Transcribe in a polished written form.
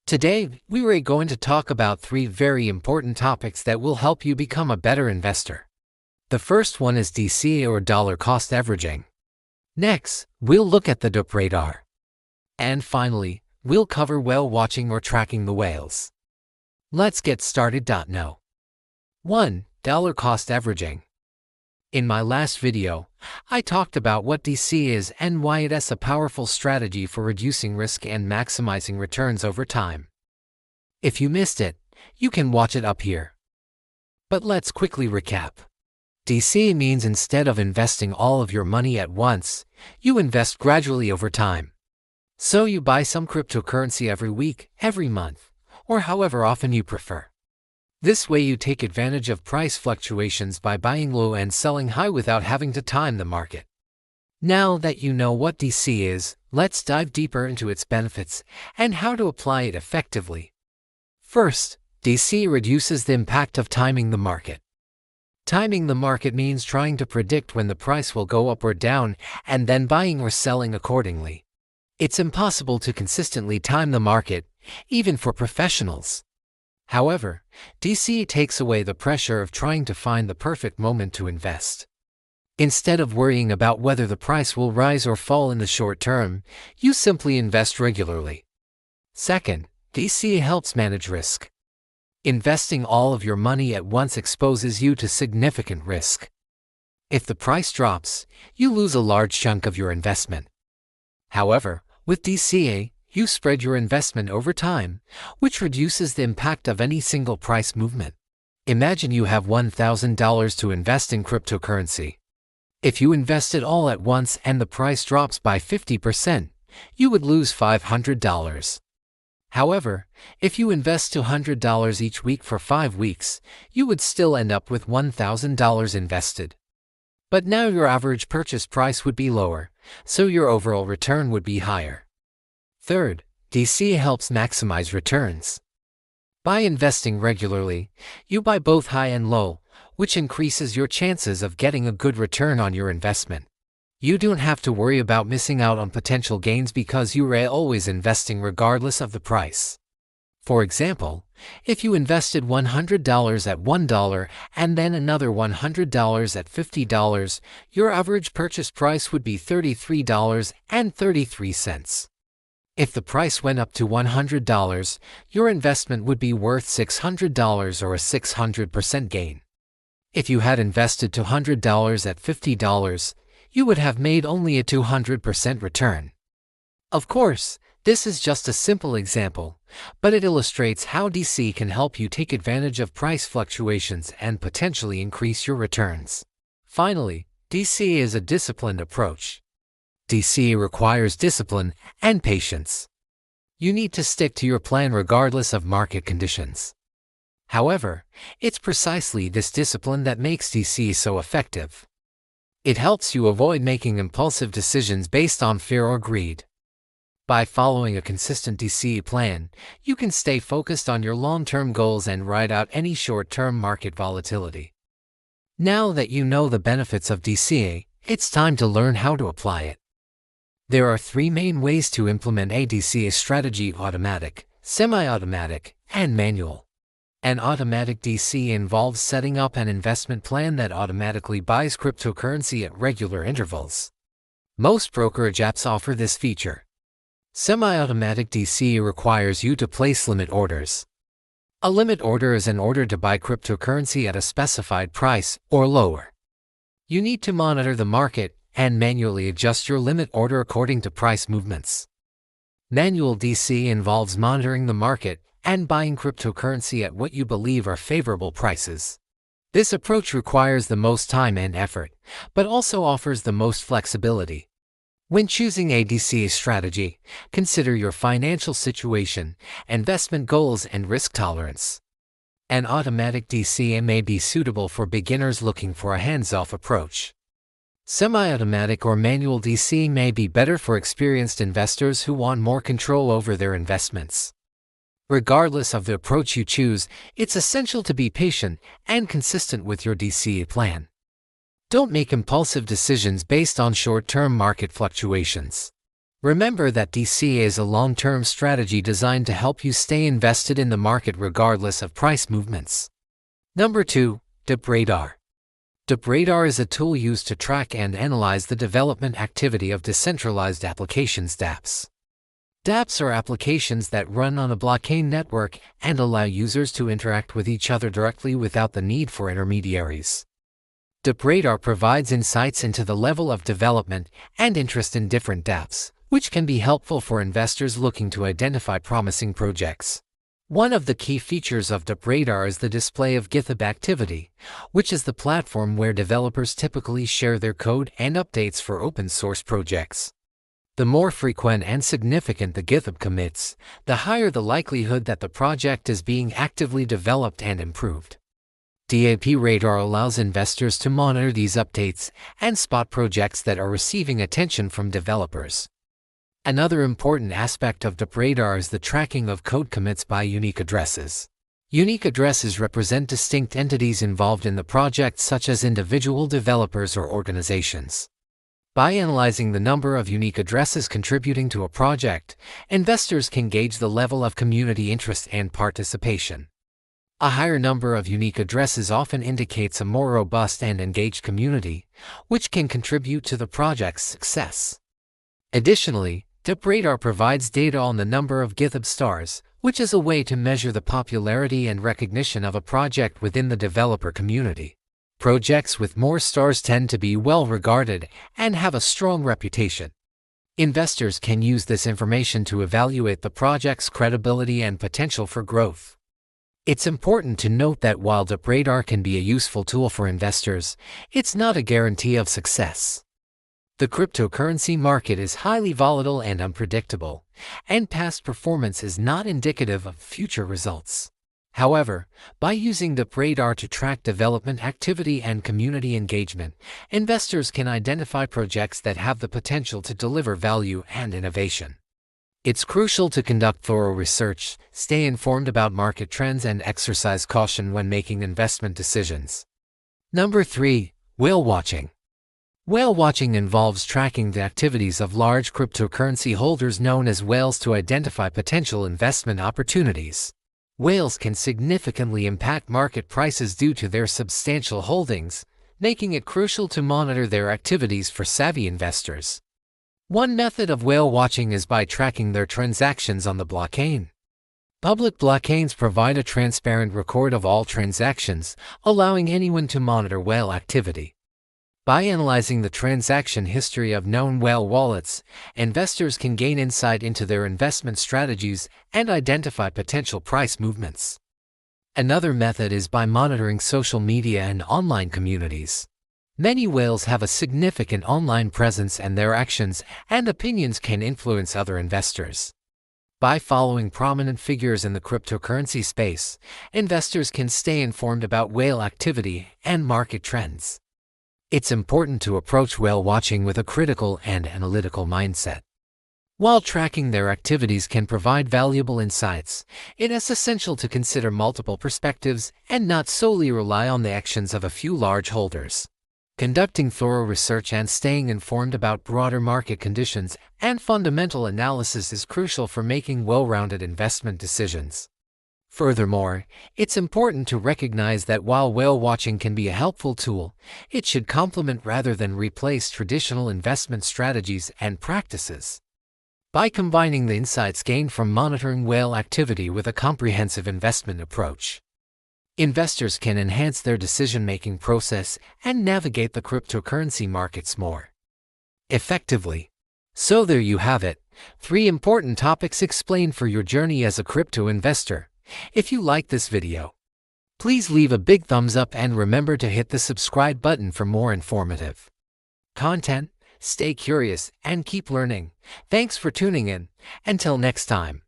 Today, we are going to talk about three very important topics that will help you become a better investor. The first one is DCA or dollar cost averaging. Next, we'll look at the DapRadar. And finally, we'll cover whale watching or tracking the whales. Let's get started. 1. Dollar cost averaging. In my last video, I talked about what DC is and why it is a powerful strategy for reducing risk and maximizing returns over time. If you missed it, you can watch it up here. But let's quickly recap. DC means instead of investing all of your money at once, you invest gradually over time. So you buy some cryptocurrency every week, every month, or however often you prefer. This way you take advantage of price fluctuations by buying low and selling high without having to time the market. Now that you know what DC is, let's dive deeper into its benefits and how to apply it effectively. First, DC reduces the impact of timing the market. Timing the market means trying to predict when the price will go up or down and then buying or selling accordingly. It's impossible to consistently time the market, even for professionals. However, DC takes away the pressure of trying to find the perfect moment to invest. Instead of worrying about whether the price will rise or fall in the short term, you simply invest regularly. Second, DC helps manage risk. Investing all of your money at once exposes you to significant risk. If the price drops, you lose a large chunk of your investment. However, with DCA, you spread your investment over time, which reduces the impact of any single price movement. Imagine you have $1,000 to invest in cryptocurrency. If you invest it all at once and the price drops by 50%, you would lose $500. However, if you invest $200 each week for 5 weeks, you would still end up with $1,000 invested. But now your average purchase price would be lower, so your overall return would be higher. Third, DC helps maximize returns. By investing regularly, you buy both high and low, which increases your chances of getting a good return on your investment. You don't have to worry about missing out on potential gains because you are always investing regardless of the price. For example, if you invested $100 at $1 and then another $100 at $50, your average purchase price would be $33.33. If the price went up to $100, your investment would be worth $600 or a 600% gain. If you had invested $200 at $50, you would have made only a 200% return. Of course, this is just a simple example, but it illustrates how DC can help you take advantage of price fluctuations and potentially increase your returns. Finally, DC is a disciplined approach. DC requires discipline and patience. You need to stick to your plan regardless of market conditions. However, it's precisely this discipline that makes DC so effective. It helps you avoid making impulsive decisions based on fear or greed. By following a consistent DC plan, you can stay focused on your long-term goals and ride out any short-term market volatility. Now that you know the benefits of DCA, it's time to learn how to apply it. There are three main ways to implement a DCA strategy: automatic, semi-automatic, and manual. An automatic DC involves setting up an investment plan that automatically buys cryptocurrency at regular intervals. Most brokerage apps offer this feature. Semi-automatic DC requires you to place limit orders. A limit order is an order to buy cryptocurrency at a specified price or lower. You need to monitor the market and manually adjust your limit order according to price movements. Manual DC involves monitoring the market and buying cryptocurrency at what you believe are favorable prices. This approach requires the most time and effort, but also offers the most flexibility. When choosing a DCA strategy, consider your financial situation, investment goals, and risk tolerance. An automatic DCA may be suitable for beginners looking for a hands-off approach. Semi-automatic or manual DC may be better for experienced investors who want more control over their investments. Regardless of the approach you choose, it's essential to be patient and consistent with your DCA plan. Don't make impulsive decisions based on short-term market fluctuations. Remember that DCA is a long-term strategy designed to help you stay invested in the market regardless of price movements. Number 2. DapRadar. DapRadar is a tool used to track and analyze the development activity of decentralized applications (dApps). dApps are applications that run on a blockchain network and allow users to interact with each other directly without the need for intermediaries. DapRadar provides insights into the level of development and interest in different dApps, which can be helpful for investors looking to identify promising projects. One of the key features of DapRadar is the display of GitHub activity, which is the platform where developers typically share their code and updates for open-source projects. The more frequent and significant the GitHub commits, the higher the likelihood that the project is being actively developed and improved. DapRadar allows investors to monitor these updates and spot projects that are receiving attention from developers. Another important aspect of DapRadar is the tracking of code commits by unique addresses. Unique addresses represent distinct entities involved in the project, such as individual developers or organizations. By analyzing the number of unique addresses contributing to a project, investors can gauge the level of community interest and participation. A higher number of unique addresses often indicates a more robust and engaged community, which can contribute to the project's success. Additionally, DapRadar provides data on the number of GitHub stars, which is a way to measure the popularity and recognition of a project within the developer community. Projects with more stars tend to be well regarded and have a strong reputation. Investors can use this information to evaluate the project's credibility and potential for growth. It's important to note that while DapRadar can be a useful tool for investors, it's not a guarantee of success. The cryptocurrency market is highly volatile and unpredictable, and past performance is not indicative of future results. However, by using DapRadar to track development activity and community engagement, investors can identify projects that have the potential to deliver value and innovation. It's crucial to conduct thorough research, stay informed about market trends, and exercise caution when making investment decisions. Number 3. Whale watching. Whale watching involves tracking the activities of large cryptocurrency holders known as whales to identify potential investment opportunities. Whales can significantly impact market prices due to their substantial holdings, making it crucial to monitor their activities for savvy investors. One method of whale watching is by tracking their transactions on the blockchain. Public blockchains provide a transparent record of all transactions, allowing anyone to monitor whale activity. By analyzing the transaction history of known whale wallets, investors can gain insight into their investment strategies and identify potential price movements. Another method is by monitoring social media and online communities. Many whales have a significant online presence, and their actions and opinions can influence other investors. By following prominent figures in the cryptocurrency space, investors can stay informed about whale activity and market trends. It's important to approach whale watching with a critical and analytical mindset. While tracking their activities can provide valuable insights, it is essential to consider multiple perspectives and not solely rely on the actions of a few large holders. Conducting thorough research and staying informed about broader market conditions and fundamental analysis is crucial for making well-rounded investment decisions. Furthermore, it's important to recognize that while whale watching can be a helpful tool, it should complement rather than replace traditional investment strategies and practices. By combining the insights gained from monitoring whale activity with a comprehensive investment approach, investors can enhance their decision-making process and navigate the cryptocurrency markets more effectively. So there you have it, 3 important topics explained for your journey as a crypto investor. If you like this video, please leave a big thumbs up and remember to hit the subscribe button for more informative content. Stay curious and keep learning. Thanks for tuning in. Until next time.